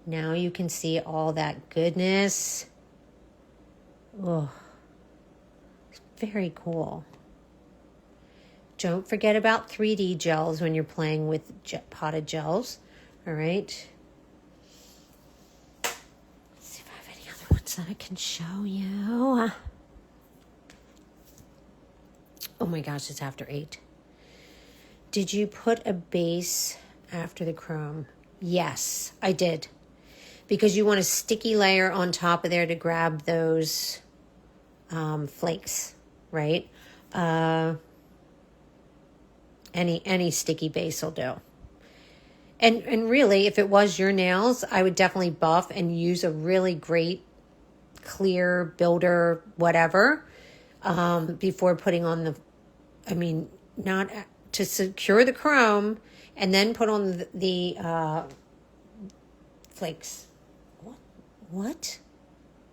now you can see all that goodness. Oh, it's very cool. Don't forget about 3D gels when you're playing with potted gels. All right. Let's see if I have any other ones that I can show you. Oh my gosh, it's after 8. Did you put a base after the chrome? Yes, I did. Because you want a sticky layer on top of there to grab those flakes, right? Any sticky base will do. And really, if it was your nails, I would definitely buff and use a really great clear builder, whatever, before putting on not to secure the chrome and then put on the flakes. What?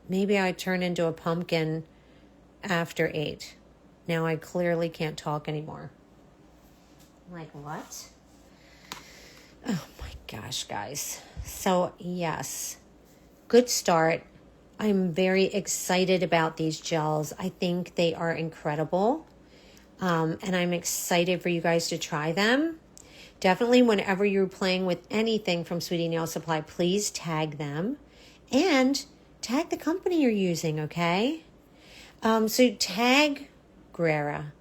Maybe I turn into a pumpkin after 8. Now I clearly can't talk anymore. Like what? Oh my gosh, guys. So yes, good start. I'm very excited about these gels. I think they are incredible. And I'm excited for you guys to try them. Definitely whenever you're playing with anything from Sweetie Nail Supply, please tag them and tag the company you're using, okay? So tag GRARA,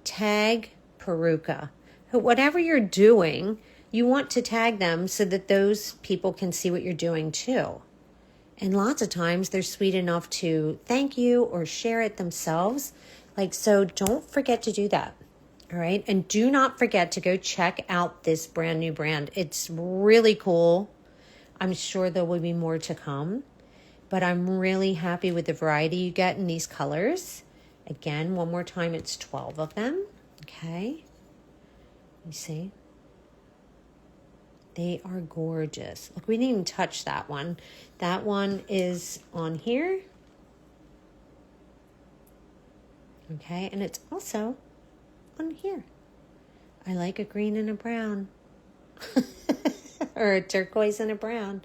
tag Peruka. Whatever you're doing, you want to tag them so that those people can see what you're doing too. And lots of times they're sweet enough to thank you or share it themselves. So don't forget to do that. All right. And do not forget to go check out this brand new brand. It's really cool. I'm sure there will be more to come, but I'm really happy with the variety you get in these colors. Again, one more time, it's 12 of them. Okay. You see? They are gorgeous. Look, we didn't even touch that one. That one is on here. Okay, and it's also on here. I like a green and a brown. Or a turquoise and a brown.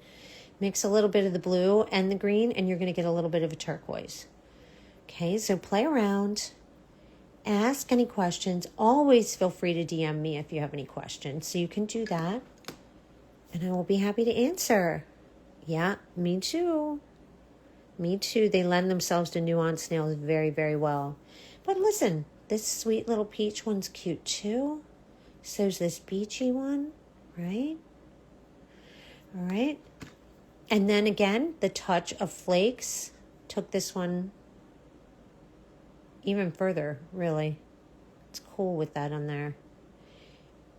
Mix a little bit of the blue and the green, and you're going to get a little bit of a turquoise. Okay, so play around. Ask any questions. Always feel free to DM me if you have any questions. So you can do that. And I will be happy to answer. Yeah, me too. Me too. They lend themselves to nuanced nails very, very well. But listen, this sweet little peach one's cute too. So's this beachy one, right? All right. And then again, the touch of flakes took this one even further, really. It's cool with that on there.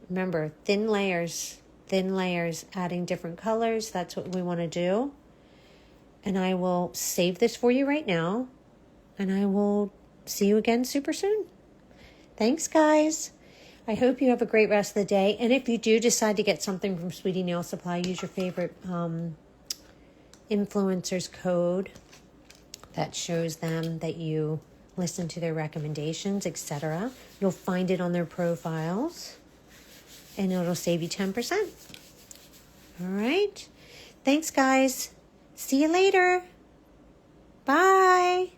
Remember, thin layers, adding different colors. That's what we want to do. And I will save this for you right now. And I will see you again super soon. Thanks, guys. I hope you have a great rest of the day. And if you do decide to get something from Sweetie Nail Supply, use your favorite influencer's code that shows them that you listen to their recommendations, etc. You'll find it on their profiles, and it'll save you 10%. All right. Thanks, guys. See you later. Bye.